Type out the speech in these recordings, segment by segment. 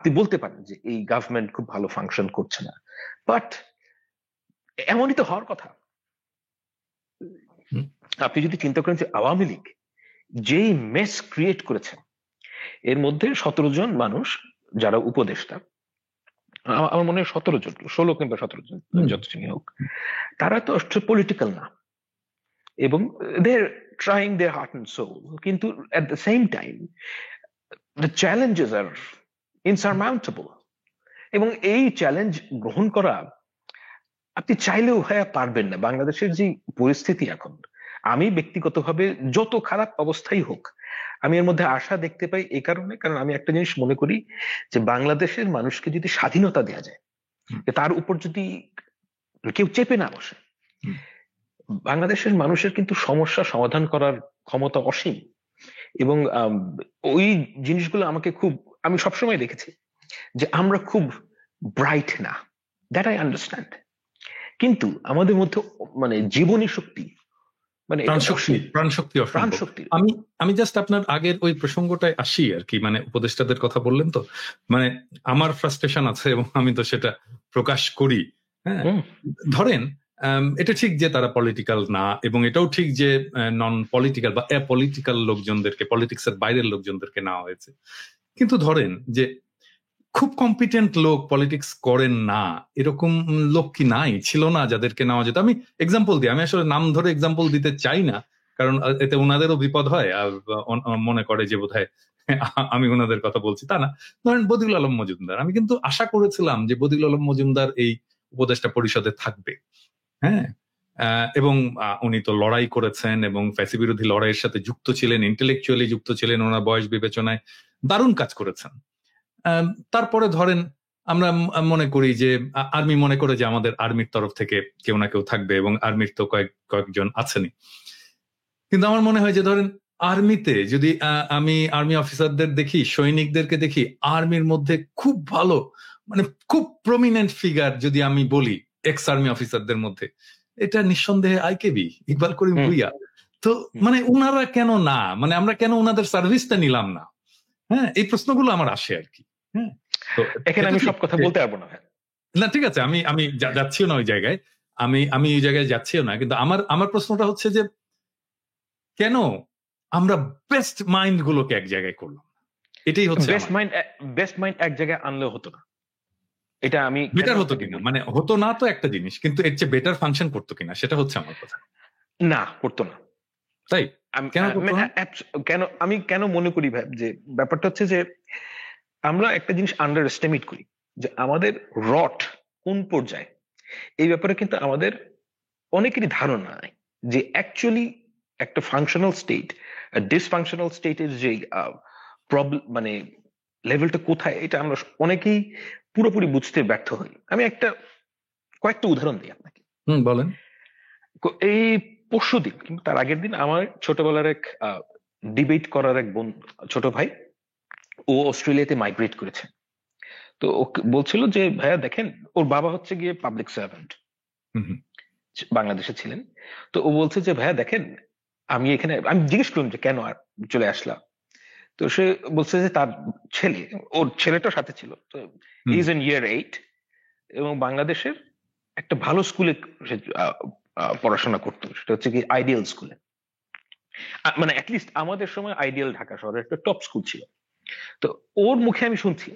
আপনি বলতে পারেন যে এই গভর্নমেন্ট খুব ভালো ফাংশন করছে না, বাট এমনই তো হওয়ার কথা। আপনি যদি চিন্তা করেন যে আওয়ামী লীগ যেই মেস ক্রিয়েট করেছে, এর মধ্যে 17 জন মানুষ যারা উপদেষ্টা, আমার মনে হয় 17 জন, 16 কিংবা 17 জন, যত জনই হোক, তারা তো পলিটিক্যাল না, এবং they are trying their heart and soul, কিন্তু at the same time the challenges are insurmountable. এবং এই চ্যালেঞ্জ গ্রহণ করা আপনি চাইলেও পারবেন না। বাংলাদেশের যে পরিস্থিতি এখন, আমি ব্যক্তিগতভাবে যত খারাপ অবস্থাই হোক, আমি এর মধ্যে আশা দেখতে পাই এই কারণে, কারণ আমি একটা জিনিস মনে করি যে বাংলাদেশের মানুষকে যদি স্বাধীনতা দেওয়া যায়, তার উপর যদি কেউ চেপে না বসে, বাংলাদেশের মানুষের কিন্তু সমস্যা সমাধান করার ক্ষমতা অসীম। এবং ওই জিনিসগুলো আমাকে খুব, আমি সবসময় দেখেছি যে আমরা খুব ব্রাইট না, দ্যাট আই আন্ডারস্ট্যান্ড, কিন্তু আমাদের মধ্যে মানে জীবনী শক্তি, মানে প্রাণ শক্তি। আমি জাস্ট আপনার আগের ওই প্রসঙ্গটায় আসি আর কি, মানে উপদেষ্টাদের কথা বললেন তো, মানে আমার ফ্রাস্ট্রেশন আছে এবং আমি তো সেটা প্রকাশ করি। হ্যাঁ, ধরেন এটা ঠিক যে তারা পলিটিক্যাল না, এবং এটাও ঠিক যে নন পলিটিক্যাল বা অ্যাপলিটিক্যাল লোকজনদেরকে, পলিটিক্সের বাইরের লোকজনদেরকে নেওয়া হয়েছে। কিন্তু ধরেন যে খুব কম্পিটেন্ট লোক পলিটিক্স করেন না, এরকম লোক কি নাই, ছিল না যাদেরকে নেওয়া যেত? আমি এক্সাম্পল দিই, আমি আসলে নাম ধরে এক্সাম্পল দিতে চাই না, কারণ এতে ওনাদেরও বিপদ হয়, আর মনে করে যে বোধহয় আমি ওনাদের কথা বলছি, তা না। ধরেন বদিউল আলম মজুমদার, আমি কিন্তু আশা করেছিলাম যে বদিউল আলম মজুমদার এই উপদেষ্টা পরিষদে থাকবে। হ্যাঁ, এবং উনি তো লড়াই করেছেন এবং ফ্যাসি বিরোধী লড়াইয়ের সাথে যুক্ত ছিলেন, ইন্টেলেকচুয়ালি যুক্ত ছিলেন, ওনার বয়স বিবেচনায় দারুণ কাজ করেছেন। তারপরে ধরেন আমরা মনে করি যে আর্মি মনে করে যে আমাদের আর্মির তরফ থেকে কেউ না কেউ থাকবে, এবং আর্মির তো কয়েকজন আছেনই। কিন্তু আমার মনে হয় যে ধরেন আর্মিতে যদি আমি আর্মি অফিসারদের দেখি, সৈনিকদেরকে দেখি, আর্মির মধ্যে খুব ভালো, মানে খুব প্রমিনেন্ট ফিগার যদি আমি বলি এক্স আর্মি অফিসারদের মধ্যে, এটা নিঃসন্দেহে আইকেবি, ইকবাল করিম ভুইয়া। তো মানে উনারা কেন না, মানে আমরা কেন উনাদের সার্ভিসটা নিলাম না? হ্যাঁ, এই প্রশ্নগুলো আমার আসে আর কি। হ্যাঁ, তো এখানে আমি সব কথা বলতে পারবো না। না, ঠিক আছে, আমি যাচ্ছিও না ওই জায়গায়, আমি ওই জায়গায় যাচ্ছিও না, কিন্তু আমার প্রশ্নটা হচ্ছে যে কেন আমরা বেস্ট মাইন্ড গুলোকে এক জায়গায় করলাম? এটাই হচ্ছে বেস্ট মাইন্ড এক জায়গায় আনলেও হতো না, এটা আমি বেটার হতো কিনা, মানে হতো না তো একটা জিনিস, কিন্তু এর চেয়ে বেটার ফাংশন করতো কিনা সেটা হচ্ছে আমার কথা। না, করতো না। তাই কেন আমি কেন মনে করি ভাই যে ব্যাপারটা হচ্ছে যে আমরা একটা জিনিস আন্ডার এস্টিমেট করি, যে আমাদের রট কোন পর্যায়ে, এই ব্যাপারে কিন্তু আমাদের অনেকেরই ধারণা নাই যে অ্যাকচুয়ালি একটা ফাংশনাল স্টেট, ডিসফাংশনাল স্টেটের যে প্রবলেম, মানে লেভেলটা কোথায়, এটা আমরা অনেকেই পুরোপুরি বুঝতে ব্যর্থ হই। আমি কয়েকটা উদাহরণ দিই আপনাকে। বলেন। এই পরশুদিন কিন্তু তার আগের দিন আমার ছোটবেলার এক ডিবেট করার এক ছোট ভাই, ও অস্ট্রেলিয়াতে মাইগ্রেট করেছে। তো ও বলছিল যে ভাইয়া দেখেন, ওর বাবা হচ্ছে গিয়ে পাবলিক সার্ভেন্ট, বাংলাদেশে ছিলেন। তো ও বলছে যে ভাইয়া দেখেন, আমি জিজ্ঞেস করলাম যে কেন আর চলে আসলাম। তো সে বলছে যে তার ওর ছেলেটার সাথে ছিল, তো ইজ ইন ইয়ার 8, এবং বাংলাদেশের একটা ভালো স্কুলে সে পড়াশোনা করতো, সেটা হচ্ছে কি আইডিয়াল স্কুলে, মানে অ্যাটলিস্ট আমাদের সময় আইডিয়াল ঢাকা শহরের একটা টপ স্কুল ছিল। তো ওর মুখে আমি শুনছি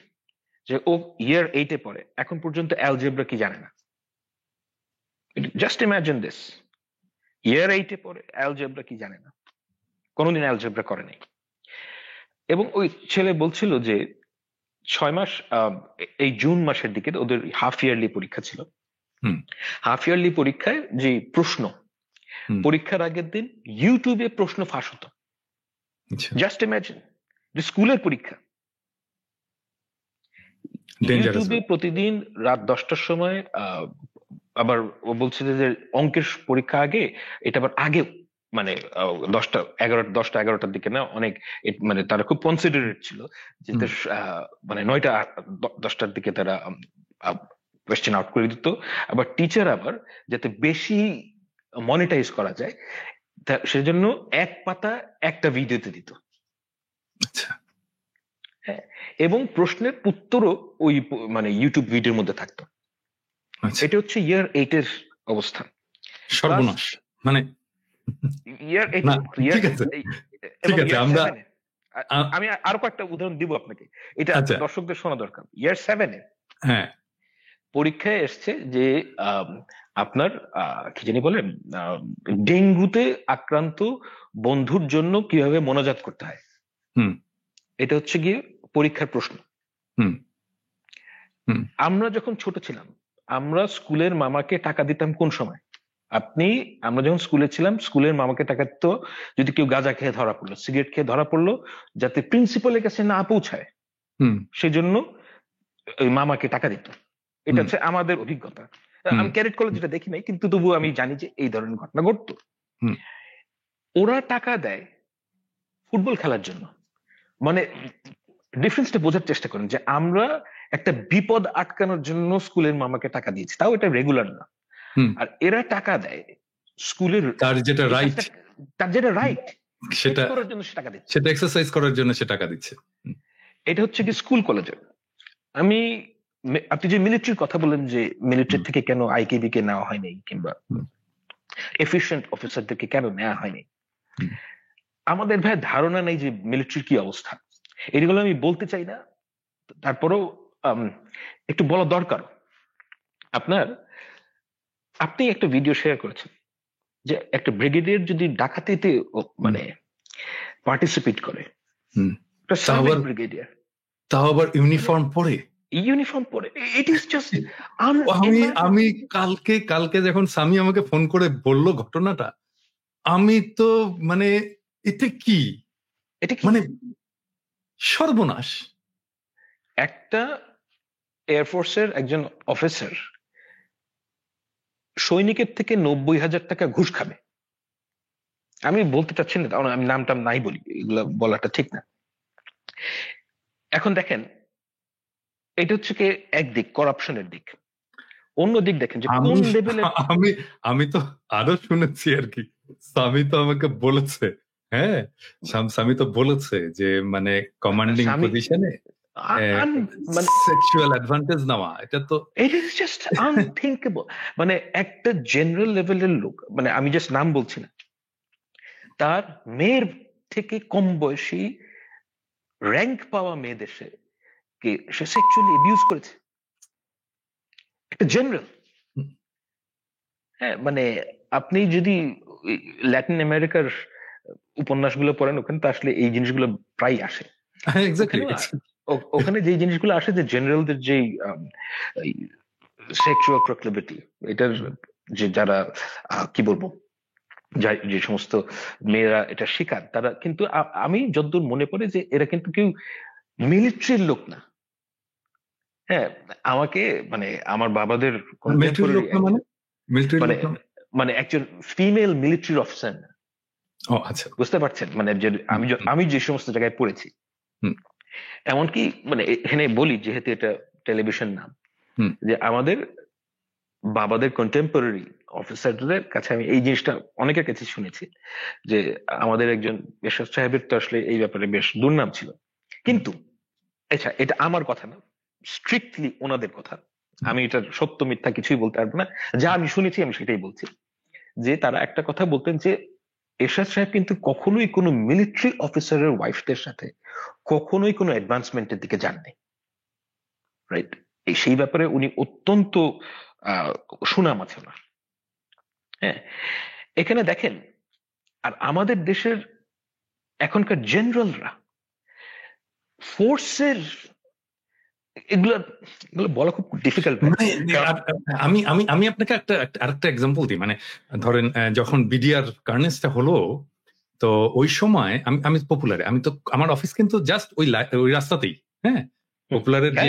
যে ও ইয়ার 8-এ পড়ে, এখন পর্যন্ত অ্যালজেব্রা কি জানে না। জাস্ট ইমাজিন দিস, ইয়ার 8-এ পড়ে অ্যালজেব্রা কি জানে না, কোনোদিন অ্যালজেব্রা করে নাই। এবং ওই ছেলে বলছিল যে 6 মাস, এই জুন মাসের দিকে ওদের হাফ ইয়ারলি পরীক্ষা ছিল। হাফ ইয়ারলি পরীক্ষায় যে প্রশ্ন, পরীক্ষার আগের দিন ইউটিউবে প্রশ্ন ফাঁস হতো। জাস্ট ইমাজিন, যে স্কুলের পরীক্ষা, ইউটিউবে প্রতিদিন রাত 10টার সময়। আবার ও বলছে যে অঙ্কের পরীক্ষা আগে, এটা আবার আগে, মানে 10টা-11টার দিকে না, অনেক মানে তারা খুব কনসিডারেট ছিল যে মানে 9টা-10টার দিকে তারা কোয়েশ্চেন আউট করে দিত। আবার টিচার আবার যাতে বেশি মনিটাইজ করা যায়, সেজন্য এক পাতা একটা ভিডিওতে দিত। হ্যাঁ, এবং প্রশ্নের উত্তরও ওই মানে ইউটিউব ভিডিওর মধ্যে থাকতো। এটা হচ্ছে ইয়ার 8 এর অবস্থা। সর্বনাশ। মানে ইয়ার 8 না, ঠিক আছে ঠিক আছে, আমরা আমি আরো কয়েকটা উদাহরণ দিব আপনাকে, এটা দর্শকদের শোনা দরকার। ইয়ার 7 এ হ্যাঁ পরীক্ষায় এসছে যে আপনার কি জানি বলেন, ডেঙ্গুতে আক্রান্ত বন্ধুর জন্য কিভাবে মোনাজাত করতে হয়, এটা হচ্ছে গিয়ে পরীক্ষার প্রশ্ন। আমরা যখন ছোট ছিলাম, আমরা স্কুলের মামাকে টাকা দিতাম কোন সময়? আমরা যখন স্কুলে ছিলাম, স্কুলের মামাকে টাকা দিত যদি কেউ গাঁজা খেয়ে ধরা পড়লো, সিগারেট খেয়ে ধরা পড়লো, যাতে প্রিন্সিপালের কাছে না পৌঁছায় সেজন্য ওই মামাকে টাকা দিত। এটা হচ্ছে আমাদের অভিজ্ঞতা। আমি ক্যাডেট কলেজ যেটা দেখি নাই, কিন্তু তবুও আমি জানি যে এই ধরনের ঘটনা ঘটতো। ওরা টাকা দেয় ফুটবল খেলার জন্য। মানে ডিফারেন্সটা বোঝার চেষ্টা করেন যে আমরা একটা বিপদ আটকানোর জন্য স্কুলের মামাকে টাকা দিয়েছি, তাও এটা রেগুলার না। আর এরা টাকা দেয় স্কুলের তার যেটা রাইট সেটা করার জন্য সে টাকা দিচ্ছে, সেটা এক্সারসাইজ করার জন্য সে টাকা দিচ্ছে। এটা হচ্ছে কি স্কুল কলেজে। আপনি যে মিলিটারির কথা বললেন, যে মিলিটারি থেকে কেন আইকেবি কে নেওয়া হয়নি কিংবা এফিশিয়েন্ট অফিসারদেরকে কেন নেওয়া হয়নি, আমাদের ভাই ধারণা নেই যে মিলিটারির কি অবস্থা। এগুলো আমি বলতে চাই না, তারপরেও একটু বলা দরকার। আপনি একটা ভিডিও শেয়ার করেছেন যে একটা ব্রিগেডিয়ার যদি ডাকাতিতে মানে পার্টিসিপেট করে, ব্রিগেডিয়ার তাও আবার ইউনিফর্ম পরে, ইট ইজ জাস্ট আমি কালকে যখন স্বামী আমাকে ফোন করে বলল ঘটনাটা, আমি তো মানে এটা কি মানে সর্বনাশ। একটা এয়ারফোর্সের একজন অফিসার সৈনিকের থেকে 90,000 টাকা ঘুষ খাবে। আমি বলতে চাচ্ছি না, আমি নামটাম নাই বলি, এগুলা বলাটা ঠিক না। এখন দেখেন, এটা হচ্ছে কি একদিক করাপশনের দিক, অন্য দিক দেখেন যে কোন লেভেলের। আমি তো আরো শুনেছি আর কি, স্বামী তো আমাকে বলেছে, হ্যাঁ স্বামী তো বলেছে যে মানে কমান্ডিং পজিশনে সেক্সুয়াল অ্যাডভান্টেজ নেওয়া, এটা তো ইট ইজ জাস্ট আনথিঙ্কেবল। মানে একটা জেনারেল লেভেলের লোক, মানে আমি জাস্ট নাম বলছি না, তার মেয়ের থেকে কম বয়সী র্যাঙ্ক পাওয়া মেয়েদের সে সেক্সুয়ালি অ্যাবিউজ করেছে, একটা জেনারেল। হ্যাঁ, মানে আপনি যদি ল্যাটিন আমেরিকার উপন্যাসগুলো পড়েন, ওখানে তো আসলে এই জিনিসগুলো প্রায় আসে। ওখানে যে জিনিসগুলো আসে, যে জেনারেলদের যে সেক্সুয়াল প্রক্লিভিটি, এটার যে যারা কি বলবো, যে সমস্ত মেয়েরা এটা শিকার, তারা কিন্তু আমি যতদূর মনে পড়ে যে এরা কিন্তু কেউ মিলিটারির লোক না। হ্যাঁ, আমাকে মানে আমার বাবাদের মানে একজন ফিমেল মিলিটারি অফিসার না। আচ্ছা, বুঝতে পারছেন? মানে আমি যে সমস্ত জায়গায় পড়েছি, এমনকি মানে এখানে বলি যেহেতু এটা টেলিভিশন নাম, যে আমাদের বাবাদের কন্টেম্পোরারি অফিসারদের কাছে আমি এই জিনিসটা অনেকের কাছে শুনেছি, যে আমাদের একজন এরশাদ সাহেবের তো আসলে এই ব্যাপারে বেশ দুর্নাম ছিল। কিন্তু আচ্ছা, এটা আমার কথা না, স্ট্রিক্টলি ওনাদের কথা। আমি এটা সত্য মিথ্যা কিছুই বলতে পারবো না, যা আমি শুনেছি আমি সেটাই বলছি। যে তারা একটা কথা বলতেন যে এরশাদ সাহেব কিন্তু কখনোই কোনো মিলিটারি অফিসারের ওয়াইফদের সাথে কখনোই কোনো অ্যাডভান্সমেন্টের দিকে যাননি, রাইট? সেই ব্যাপারে উনি অত্যন্ত সুনাম আছে না। হ্যাঁ, এখানে দেখেন, আর আমাদের দেশের এখনকার জেনারেলরা ফোর্সের এগুলো বলা খুব ডিফিকাল্ট। আমি আপনাকে আরেকটা এক্সাম্পল দিই। মানে ধরেন যখন বিডিআর কার্নেসটা হলো, তো ওই সময় আমি পপুলারে, আমি তো আমার অফিস কিন্তু জাস্ট ওই রাস্তাতেই, হ্যাঁ পপুলারের যে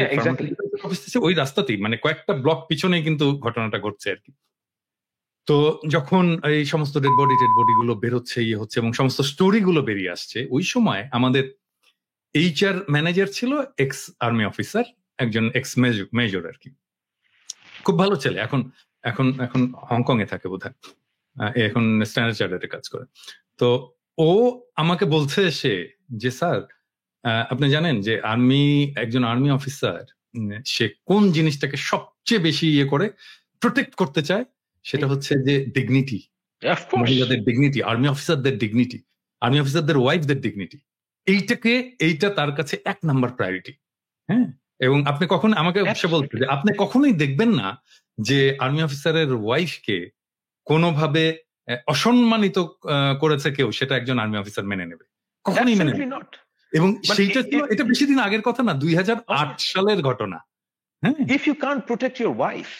অফিস আছে ওই রাস্তাতেই, মানে কয়েকটা ব্লক পিছনেই কিন্তু ঘটনাটা ঘটছে আর কি। তো যখন এই সমস্ত ডেড বডি গুলো বেরোচ্ছে, ইয়ে হচ্ছে এবং সমস্ত স্টোরি গুলো বেরিয়ে আসছে, ওই সময় আমাদের HR ম্যানেজার ছিল এক্স আর্মি অফিসার, একজন এক্স মেজর আর কি, খুব ভালো ছেলে। এখন এখন এখন হংকং এ থাকে বোধহয়, এখন স্ট্যান্ডার্ড চার্টারে কাজ করে। তো ও আমাকে বলছে এসে যে স্যার আপনি জানেন যে একজন আর্মি অফিসার সে কোন জিনিসটাকে সবচেয়ে বেশি করে প্রোটেক্ট করতে চায়, সেটা হচ্ছে যে ডিগনিটি, মহিলাদের ডিগনিটি, আর্মি অফিসারদের ডিগনিটি, আর্মি অফিসারদের ওয়াইফদের ডিগনিটি। এইটা তার কাছে 1 নাম্বার প্রায়োরিটি। হ্যাঁ, এবং আপনি কখন আমাকে সে বলতে যে আপনি কখনোই দেখবেন না যে আর্মি অফিসারের ওয়াইফকে কোনোভাবে অসম্মানিত করেছে কেউ, সেটা একজন আর্মি অফিসার মেনে নেবে, কখনোই মেনে নেবে। এবং সেইটা ছিল, এটা বেশি দিন আগের কথা না, 2008 সালের ঘটনা। হ্যাঁ, if you can't protect your wife,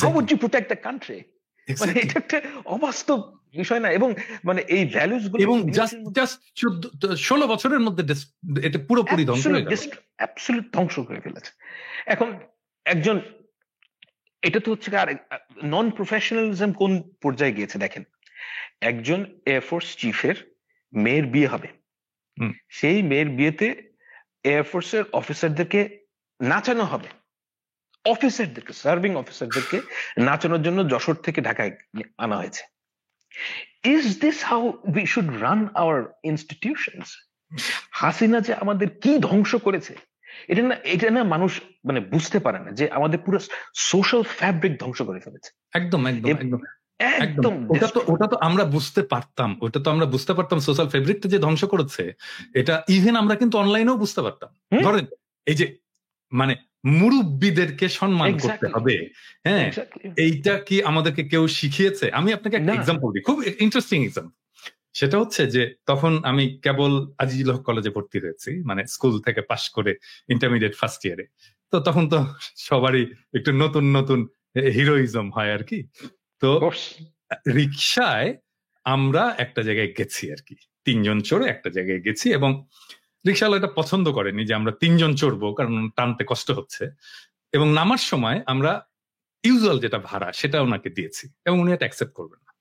how would you protect the country? মানে এটা একটা অবাস্তব বিষয় না? এবং মানে এই ভ্যালুস গুলো, এবং জাস্ট 16 বছরের মধ্যে এটা পুরোপুরি ধ্বংস হয়ে গেল, অ্যাবসলিউট ধ্বংস করে ফেলেছে। এখন একজন, এটা তো হচ্ছে আর নন প্রফেশনালিজম কোন পর্যায়ে গিয়েছে দেখেন। একজন এয়ারফোর্স চিফের মেয়ের বিয়ে হবে, সেই মেয়ের বিয়েতে এয়ারফোর্সের অফিসারদেরকে নাচানো হবে, অফিসারদেরকে, সার্ভিং অফিসারদেরকে নাচানোর জন্য যশোর থেকে ঢাকায় আনা হয়েছে। Is this how we should run our institutions? Hasina যে আমাদের কি ধ্বংস করেছে, এটা না মানুষ মানে বুঝতে পারে না, যে আমাদের পুরো সোশ্যাল ফ্যাব্রিক ধ্বংস করে ফেলেছে। একদম একদম একদম একদম। ওটা তো আমরা বুঝতে পারতাম, সোশ্যাল ফেব্রিকটা যে ধ্বংস করেছে, এটা ইভেন আমরা কিন্তু অনলাইনেও বুঝতে পারতাম। ধরেন এই যে মানে মুরব্বীদেরকে সম্মান করতে হবে, হ্যাঁ, এইটা কি আমাদেরকে কেউ শিখিয়েছে? আমি আপনাকে একটা এক্সাম্পল দিই, খুব ইন্টারেস্টিং এক্সাম্পল। সেটা হচ্ছে যে তখন আমি কেবল আজিজুল হক কলেজে ভর্তি হয়েছি, মানে স্কুল থেকে পাশ করে ইন্টারমিডিয়েট ফার্স্ট ইয়ারে। তো তখন তো সবারই একটু নতুন নতুন হিরোইজম হয় আর কি। তো রিক্সায় আমরা একটা জায়গায় গেছি আর কি, 3 জন চড়ে একটা জায়গায় গেছি, এবং রিক্সাওয়ালা এটা পছন্দ করেনি যে আমরা 3 জন চড়বো, কারণ টানতে কষ্ট হচ্ছে। এবং নামার সময় আমরা ইউজুয়াল যেটা ভাড়া সেটা ওনাকে দিয়েছি, এবং উনি এটা অ্যাকসেপ্ট করবেন না।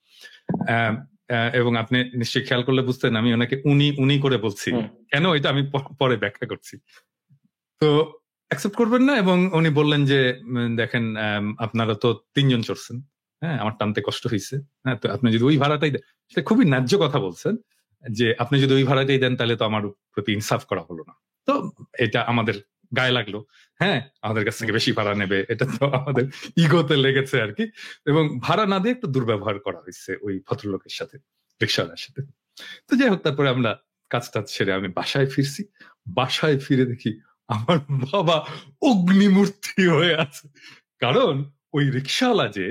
এবং আপনি নিশ্চয়ই খেয়াল করলে বুঝতেন আমি ওনাকে উনি করে বলছি কেন, এটা আমি পরে ব্যাখ্যা করছি। তো অ্যাকসেপ্ট করবেন না, এবং উনি বললেন যে দেখেন আপনারা তো 3 জন চড়ছেন, হ্যাঁ, আমার টানতে কষ্ট হয়েছে, হ্যাঁ, তো আপনি যদি ওই ভাড়াটাই দেন, সেটা খুবই ন্যায্য কথা বলছেন, যে আপনি যদি ওই ভাড়াটাই দেন তাহলে তো আমার প্রতি ইনসাফ করা হলো না। তো এটা আমাদের গায়ে লাগলো, হ্যাঁ, আমাদের কাছ থেকে বেশি ভাড়া নেবে, এটা তো আমাদের ইগোতে লেগেছে আর কি। এবং ভাড়া না দিয়ে একটু দুর্ব্যবহার করা হয়েছে ওই ভদ্রলোকের সাথে, রিক্সাওয়ালার সাথে। তো যাই হোক, তারপরে আমরা কাজটা সেরে আমি বাসায় ফিরছি। বাসায় ফিরে দেখি আমার বাবা অগ্নিমূর্তি হয়ে আছে, কারণ ওই রিক্সাওয়ালা যে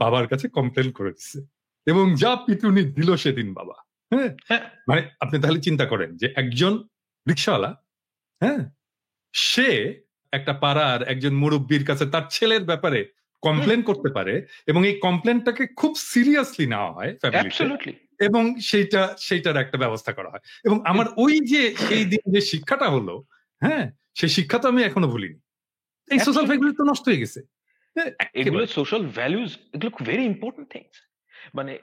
বাবার কাছে কমপ্লেন করে দিচ্ছে, এবং যা পিটুনি দিল সেদিন বাবা। হ্যাঁ, মানে আপনি তাহলে চিন্তা করেন যে একজন রিক্সাওয়ালা, হ্যাঁ, সে একটা পাড়ার একজন মুরব্বীর কাছে তার ছেলের ব্যাপারে কমপ্লেন করতে পারে, এবং এই কমপ্লেনটাকে খুব সিরিয়াসলি নেওয়া হয় ফ্যামিলিতে, এবং সেইটার একটা ব্যবস্থা করা হয়। এবং আমার ওই যে সেই দিন যে শিক্ষাটা হলো, হ্যাঁ, সেই শিক্ষা তো আমি এখনো ভুলিনি। এই সোশ্যাল ভ্যালুস তো নষ্ট হয়ে গেছে। এগুলো সোশ্যাল ভ্যালুস, এগুলো ভেরি ইম্পর্টেন্ট থিংস। মানে